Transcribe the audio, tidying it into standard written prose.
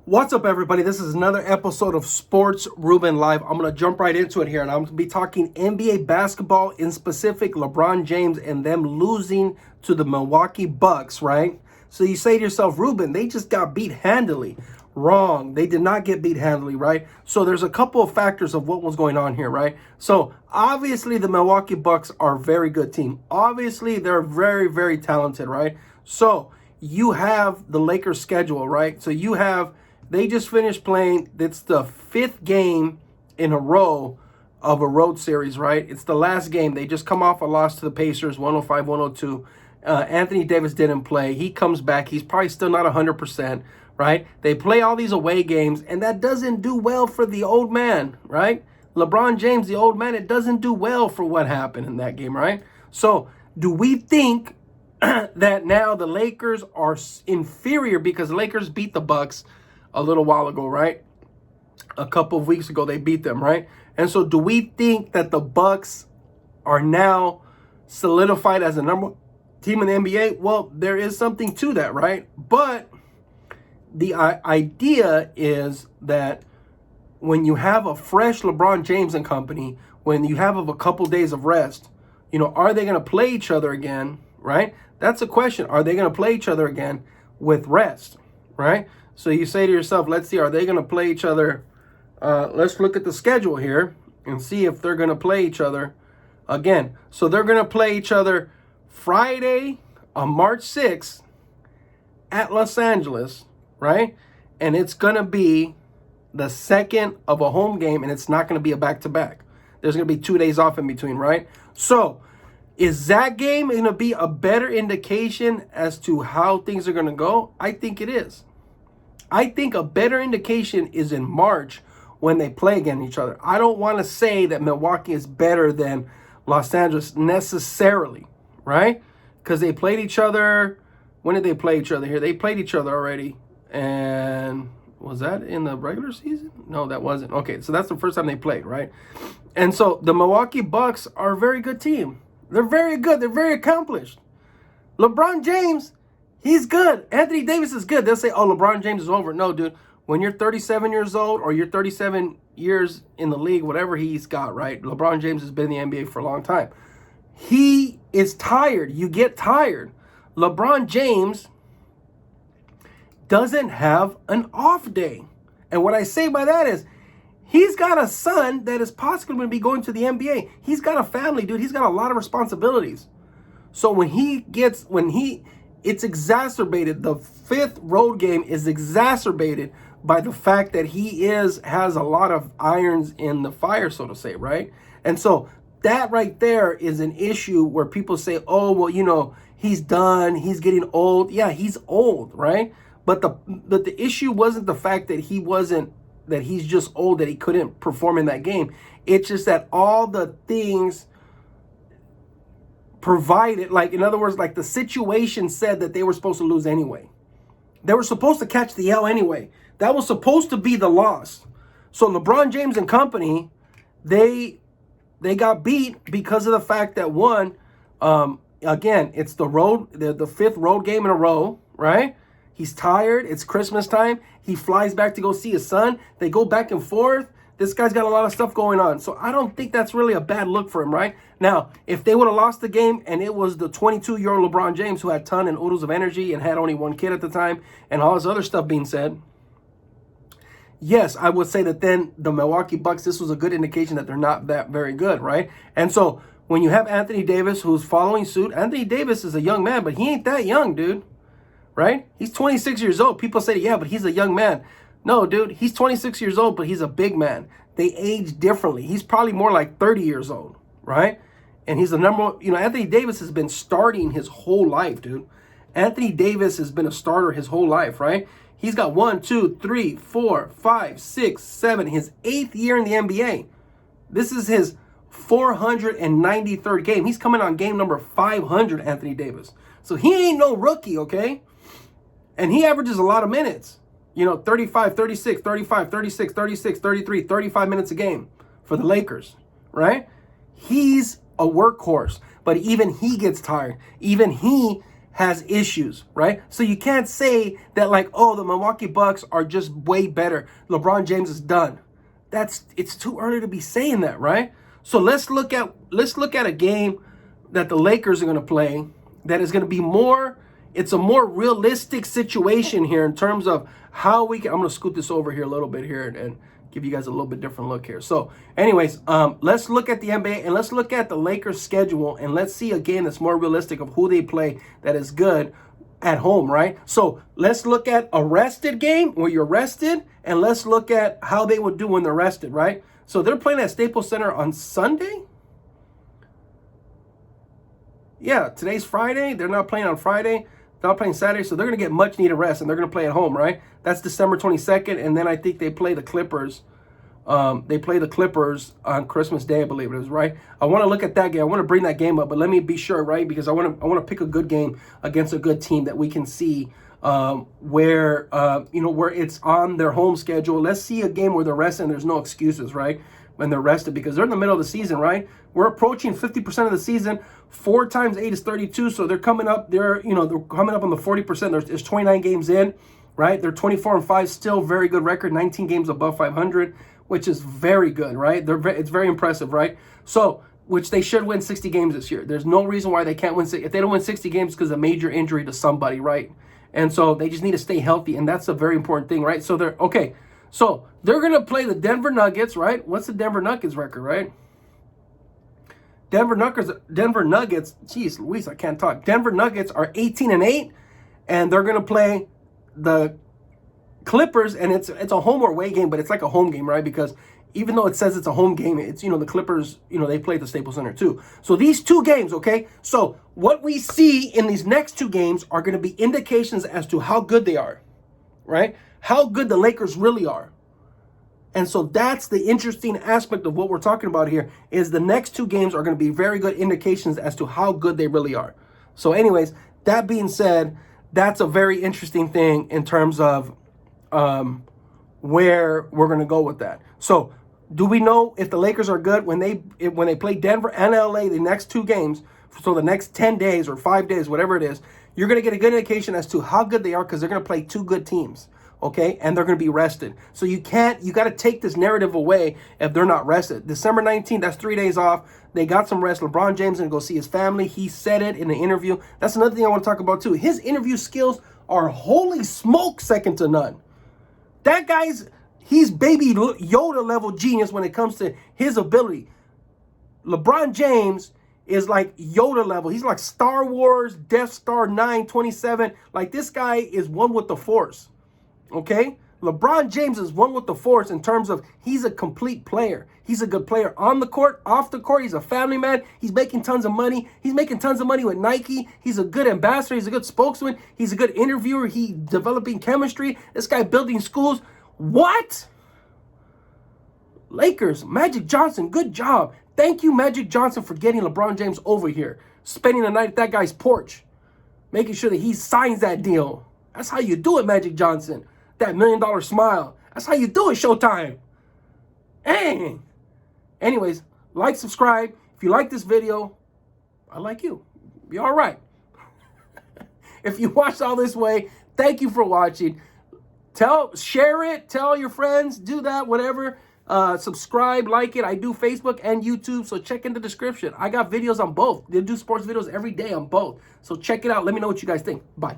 What's up, everybody? This is another episode of Sports Ruben Live. I'm going to jump right into it here, and I'm going to be talking NBA basketball, in specific LeBron James and them losing to the Milwaukee Bucks, right? So you say to yourself, Ruben, they just got beat handily. Wrong. They did not get beat handily, right? So there's a couple of factors of what was going on here, right? So obviously the Milwaukee Bucks are a very good team. Obviously they're very, very talented, right? So you have the Lakers schedule, right? So they just finished playing. It's the fifth game in a row of a road series, right? It's the last game. They just come off a loss to the Pacers, 105-102. Anthony Davis didn't play. He comes back. He's probably still not 100%, right? They play all these away games, and that doesn't do well for the old man, right? LeBron James, the old man, it doesn't do well for what happened in that game, right? So do we think that now the Lakers are inferior because the Lakers beat the Bucks a little while ago, right? A couple of weeks ago, they beat them, right? And so do we think that the Bucks are now solidified as the number one team in the NBA? Well, there is something to that, right? But the idea is that when you have a fresh LeBron James and company, when you have a couple days of rest, are they going to play each other again, right? That's a question. Are they going to play each other again with rest, right? So you say to yourself, let's see, are they going to play each other? Let's look at the schedule here and see if they're going to play each other again. So they're going to play each other Friday on March 6th at Los Angeles, right? And it's going to be the second of a home game, and it's not going to be a back-to-back. There's going to be 2 days off in between, right? So is that game going to be a better indication as to how things are going to go? I think it is. I think a better indication is in March when they play against each other. I don't want to say that Milwaukee is better than Los Angeles necessarily, right? Because they played each other. When did they play each other here? They played each other already. And was that in the regular season? No, that wasn't. Okay, so that's the first time they played, right? And so the Milwaukee Bucks are a very good team. They're very good. They're very accomplished. LeBron James, he's good. Anthony Davis is good. They'll say, oh, LeBron James is over. No, dude. When you're 37 years old or you're 37 years in the league, whatever he's got, right? LeBron James has been in the NBA for a long time. He is tired. You get tired. LeBron James doesn't have an off day. And what I say by that is he's got a son that is possibly going to be going to the NBA. He's got a family, dude. He's got a lot of responsibilities. So it's exacerbated. The fifth road game is exacerbated by the fact that he has a lot of irons in the fire, so to say, right? And so that right there is an issue where people say, oh, well, he's done. He's getting old. Yeah, he's old, right? But the issue wasn't the fact that he's just old, that he couldn't perform in that game. It's just that all the things provided, like, in other words, like the situation said that they were supposed to lose anyway. They were supposed to catch the L anyway. That was supposed to be the loss. So LeBron James and company, they got beat because of the fact that one, again, it's the fifth road game in a row, right? He's tired. It's Christmas time. He flies back to go see his son. They go back and forth. This guy's got a lot of stuff going on. So I don't think that's really a bad look for him, right? Now, if they would have lost the game and it was the 22-year-old LeBron James who had ton and oodles of energy and had only one kid at the time and all this other stuff being said, yes, I would say that then the Milwaukee Bucks, this was a good indication that they're not that very good, right? And so when you have Anthony Davis who's following suit, Anthony Davis is a young man, but he ain't that young, dude, right? He's 26 years old. People say, yeah, but he's a young man. No, dude, he's 26 years old, but he's a big man. They age differently. He's probably more like 30 years old, right? And he's the number one, Anthony Davis has been starting his whole life, dude. Anthony Davis has been a starter his whole life, right? He's got 1, 2, 3, 4, 5, 6, 7, his 8th year in the NBA. This is his 493rd game. He's coming on game number 500, Anthony Davis. So he ain't no rookie, okay? And he averages a lot of minutes. 35, 36, 35, 36, 36, 33, 35 minutes a game for the Lakers, right? He's a workhorse, but even he gets tired. Even he has issues, right? So you can't say that like, oh, the Milwaukee Bucks are just way better. LeBron James is done. It's too early to be saying that, right? So let's look at a game that the Lakers are going to play that is going to be more, it's a more realistic situation here in terms of how we can, I'm going to scoot this over here a little bit here and give you guys a little bit different look here. So anyways, let's look at the NBA and let's look at the Lakers schedule and let's see again that's more realistic of who they play that is good at home, right? So let's look at a rested game where you're rested and let's look at how they would do when they're rested, right? So they're playing at Staples Center on Sunday. Yeah, today's Friday. They're not playing on Friday. They're not playing Saturday, so they're going to get much needed rest, and they're going to play at home, right? That's December 22nd, and then I think they play the Clippers. They play the Clippers on Christmas Day, I believe it is, right? I want to look at that game. I want to bring that game up, but let me be sure, right? Because I want to pick a good game against a good team that we can see where where it's on their home schedule. Let's see a game where they're rested and there's no excuses, right? When they're rested, because they're in the middle of the season, right? We're approaching 50% of the season. 4 times 8 is 32, so they're coming up. They're coming up on the 40%. There's 29 games in, right? They're 24-5, still very good record. 19 games above 500, which is very good, right? It's very impressive, right? So, which they should win 60 games this year. There's no reason why they can't win. If they don't win 60 games, because of a major injury to somebody, right? And so they just need to stay healthy, and that's a very important thing, right? So they're okay. So they're gonna play the Denver Nuggets, right? What's the Denver Nuggets record, right? Denver Nuggets, geez Louise, I can't talk. Denver Nuggets are 18-8, and they're going to play the Clippers, and it's a home or away game, but it's like a home game, right? Because even though it says it's a home game, it's, the Clippers, they play at the Staples Center too. So these 2 games, okay? So what we see in these next 2 games are going to be indications as to how good they are, right? How good the Lakers really are. And so that's the interesting aspect of what we're talking about here, is the next 2 games are going to be very good indications as to how good they really are. So anyways, that being said, that's a very interesting thing in terms of where we're going to go with that. So do we know if the Lakers are good when they play Denver and LA the next 2 games, so the next 10 days or 5 days, whatever it is, you're going to get a good indication as to how good they are, because they're going to play 2 good teams. Okay, and they're going to be rested. So you got to take this narrative away if they're not rested. December 19th, that's 3 days off. They got some rest. LeBron James going to go see his family. He said it in the interview. That's another thing I want to talk about too. His interview skills are holy smoke second to none. That he's baby Yoda level genius when it comes to his ability. LeBron James is like Yoda level. He's like Star Wars, Death Star 927. Like, this guy is one with the Force. Okay? LeBron James is one with the Force in terms of he's a complete player. He's a good player on the court, off the court. He's a family man. He's making tons of money. He's making tons of money with Nike. He's a good ambassador. He's a good spokesman. He's a good interviewer. He's developing chemistry. This guy building schools. What? Lakers, Magic Johnson, good job. Thank you, Magic Johnson, for getting LeBron James over here, spending the night at that guy's porch, making sure that he signs that deal. That's how you do it, Magic Johnson. That $1 million smile. That's how you do it, Showtime. Dang. Anyways, like, subscribe. If you like this video, I like you. Be all right. If you watched all this way, thank you for watching. Share it. Tell your friends. Do that, whatever. Subscribe, like it. I do Facebook and YouTube, so check in the description. I got videos on both. They do sports videos every day on both. So check it out. Let me know what you guys think. Bye.